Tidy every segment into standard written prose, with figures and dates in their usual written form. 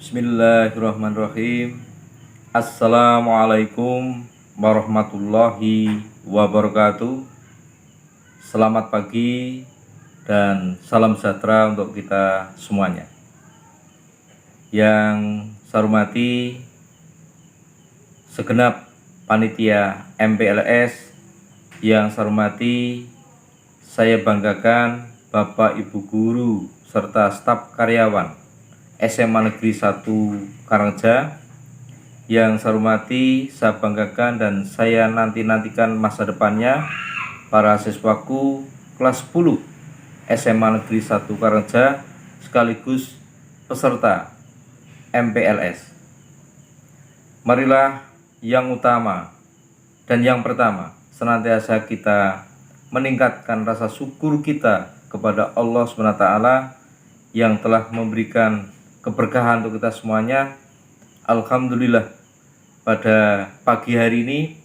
Bismillahirrahmanirrahim. Assalamualaikum warahmatullahi wabarakatuh. Selamat pagi dan salam sejahtera untuk kita semuanya. Yang saya hormati segenap panitia MPLS, yang saya hormati, saya banggakan Bapak Ibu guru serta staf karyawan SMA Negeri 1 Karangreja. Yang saya hormati, saya banggakan dan saya nantikan masa depannya para siswaku kelas 10 SMA Negeri 1 Karangreja sekaligus peserta MPLS. Marilah yang utama dan yang pertama, senantiasa kita meningkatkan rasa syukur kita kepada Allah SWT yang telah memberikan keberkahan untuk kita semuanya. Alhamdulillah, pada pagi hari ini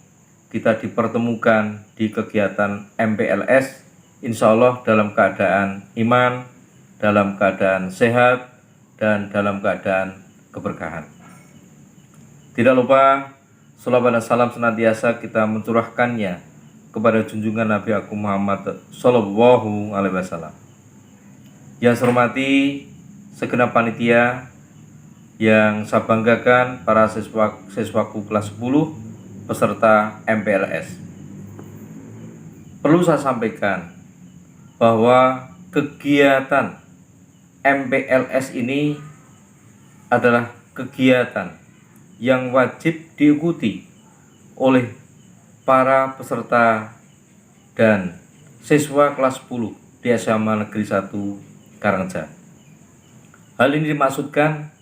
kita dipertemukan di kegiatan MPLS, insya Allah dalam keadaan iman, dalam keadaan sehat, dan dalam keadaan keberkahan. Tidak lupa sholawat dan salam senantiasa kita mencurahkannya kepada junjungan Nabi Agung Muhammad Shallallahu Alaihi Wasallam. Yang saya hormati segenap panitia, yang saya banggakan para siswaku kelas 10 peserta MPLS. Perlu saya sampaikan bahwa kegiatan MPLS ini adalah kegiatan yang wajib diikuti oleh para peserta dan siswa kelas 10 di SMA Negeri 1 Karangreja. Hal ini dimaksudkan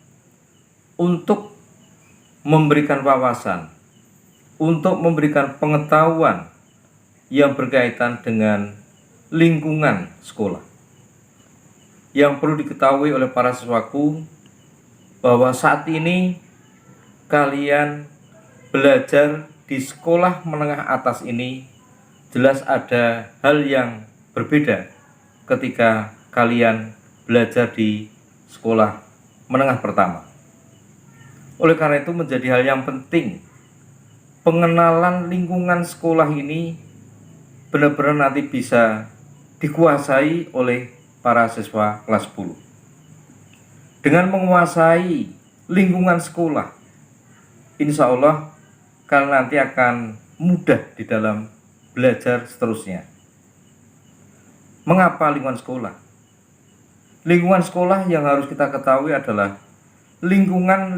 untuk memberikan wawasan, untuk memberikan pengetahuan yang berkaitan dengan lingkungan sekolah. Yang perlu diketahui oleh para siswaku bahwa saat ini kalian belajar di sekolah menengah atas ini jelas ada hal yang berbeda ketika kalian belajar di sekolah menengah pertama. Oleh karena itu menjadi hal yang penting pengenalan lingkungan sekolah ini benar-benar nanti bisa dikuasai oleh para siswa kelas 10. Dengan menguasai lingkungan sekolah, insya Allah kalian nanti akan mudah di dalam belajar seterusnya. Mengapa lingkungan sekolah? Lingkungan sekolah yang harus kita ketahui adalah lingkungan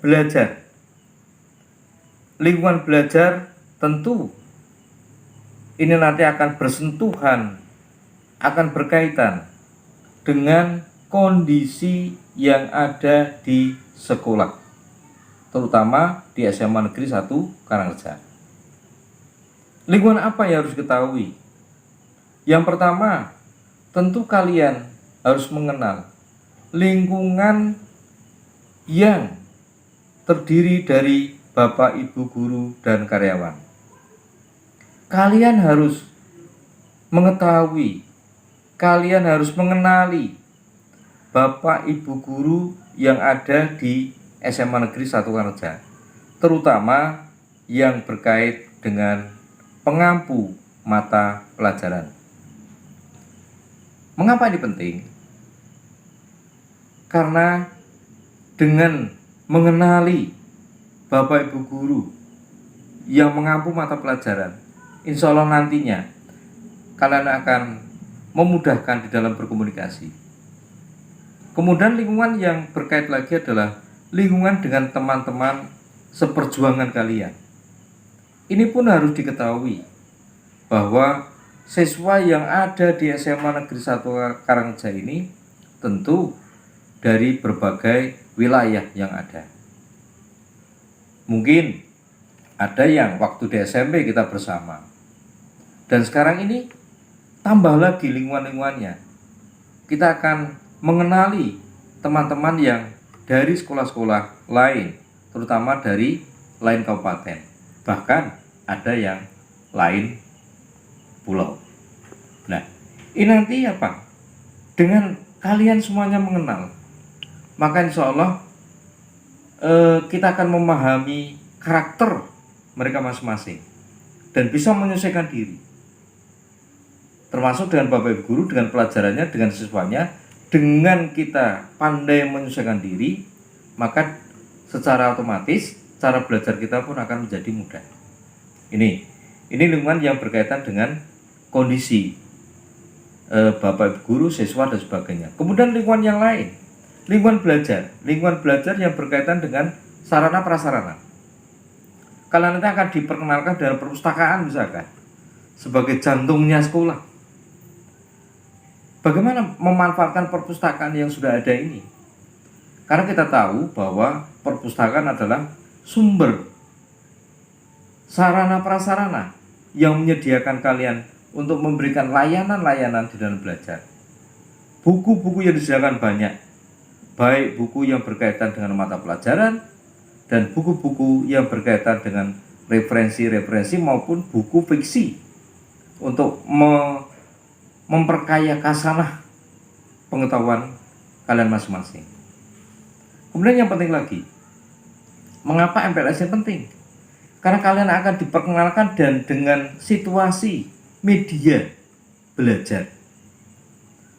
belajar. Lingkungan belajar tentu ini nanti akan bersentuhan, akan berkaitan dengan kondisi yang ada di sekolah, terutama di SMA Negeri 1 Karangreja. Lingkungan apa yang harus diketahui? Yang pertama, tentu kalian harus mengenal lingkungan yang terdiri dari Bapak, Ibu guru, dan karyawan. Kalian harus mengetahui, kalian harus mengenali Bapak, Ibu guru yang ada di SMA Negeri 1 Karangreja, terutama yang berkait dengan pengampu mata pelajaran. Mengapa ini penting? Karena dengan mengenali Bapak Ibu guru yang mengampu mata pelajaran, insya Allah nantinya kalian akan memudahkan di dalam berkomunikasi. Kemudian lingkungan yang berkait lagi adalah lingkungan dengan teman-teman seperjuangan kalian. Ini pun harus diketahui bahwa siswa yang ada di SMA Negeri 1 Karangreja ini tentu dari berbagai wilayah yang ada. Mungkin ada yang waktu di SMP kita bersama, dan sekarang ini tambah lagi lingkungan-lingkungannya. Kita akan mengenali teman-teman yang dari sekolah-sekolah lain, terutama dari lain kabupaten, bahkan ada yang lain pulau. Nah, ini nanti apa? Dengan kalian semuanya mengenal, maka insya Allah kita akan memahami karakter mereka masing-masing dan bisa menyesuaikan diri, termasuk dengan Bapak Ibu guru, dengan pelajarannya, dengan siswanya. Dengan kita pandai menyesuaikan diri, maka secara otomatis cara belajar kita pun akan menjadi mudah. Ini lingkungan yang berkaitan dengan kondisi Bapak Ibu guru, siswa dan sebagainya. Kemudian lingkungan yang lain, lingkungan belajar yang berkaitan dengan sarana prasarana. Kalian nanti akan diperkenalkan dengan perpustakaan misalkan sebagai jantungnya sekolah. Bagaimana memanfaatkan perpustakaan yang sudah ada ini? Karena kita tahu bahwa perpustakaan adalah sumber sarana prasarana yang menyediakan kalian untuk memberikan layanan-layanan di dalam belajar. Buku-buku yang disediakan banyak, baik buku yang berkaitan dengan mata pelajaran dan buku-buku yang berkaitan dengan referensi-referensi maupun buku fiksi untuk memperkaya khasanah pengetahuan kalian masing-masing. Kemudian yang penting lagi, mengapa MPLS yang penting? Karena kalian akan diperkenalkan dan dengan situasi media belajar.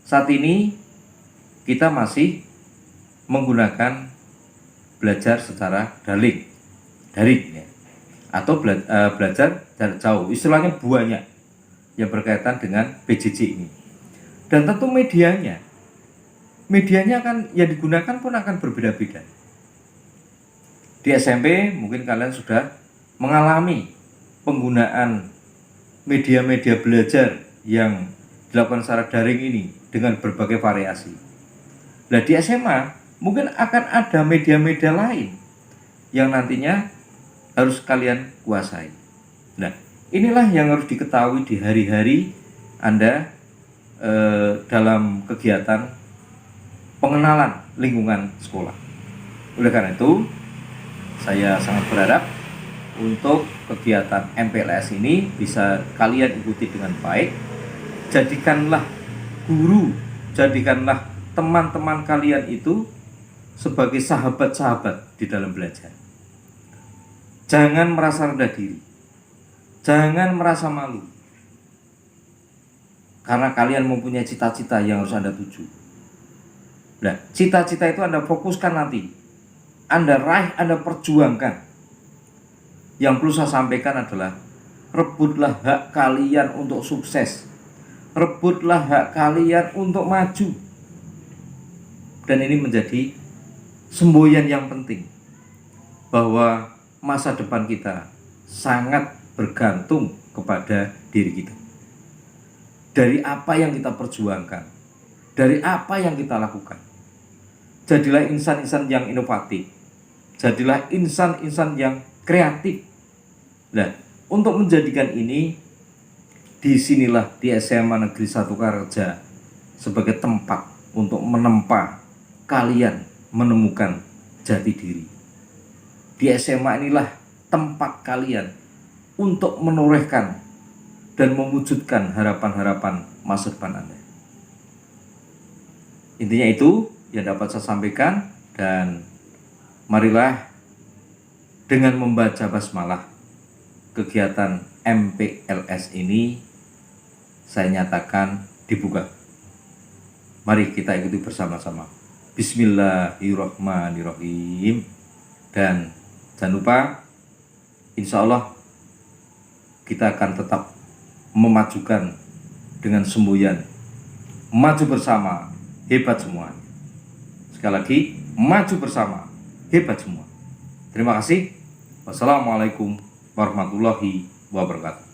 Saat ini kita masih menggunakan belajar secara daring ya, atau belajar jarak jauh, istilahnya banyak yang berkaitan dengan PJJ ini. Dan tentu medianya kan yang digunakan pun akan berbeda-beda. Di SMP mungkin kalian sudah mengalami penggunaan media-media belajar yang dilakukan secara daring ini dengan berbagai variasi. Nah, di SMA mungkin akan ada media-media lain yang nantinya harus kalian kuasai. Nah, inilah yang harus diketahui di hari-hari Anda dalam kegiatan pengenalan lingkungan sekolah. Oleh karena itu, saya sangat berharap untuk kegiatan MPLS ini bisa kalian ikuti dengan baik. Jadikanlah guru, jadikanlah teman-teman kalian itu sebagai sahabat-sahabat di dalam belajar. Jangan merasa rendah diri, jangan merasa malu, karena kalian mempunyai cita-cita yang harus Anda tuju. Nah, cita-cita itu Anda fokuskan nanti, Anda raih, Anda perjuangkan. Yang perlu saya sampaikan adalah rebutlah hak kalian untuk sukses, rebutlah hak kalian untuk maju. Dan ini menjadi semboyan yang penting, bahwa masa depan kita sangat bergantung kepada diri kita. Dari apa yang kita perjuangkan, dari apa yang kita lakukan. Jadilah insan-insan yang inovatif, jadilah insan-insan yang kreatif. Nah, untuk menjadikan ini, disinilah di SMA Negeri 1 Karareja sebagai tempat untuk menempa kalian menemukan jati diri. Di SMA inilah tempat kalian untuk menorehkan dan mewujudkan harapan-harapan masa depan Anda. Intinya itu yang dapat saya sampaikan, dan marilah dengan membaca basmalah kegiatan MPLS ini saya nyatakan dibuka. Mari kita ikuti bersama-sama. Bismillahirrahmanirrahim. Dan jangan lupa, insya Allah kita akan tetap memajukan dengan semboyan maju bersama, hebat semua. Sekali lagi, maju bersama, hebat semua. Terima kasih. Wassalamualaikum warahmatullahi wabarakatuh.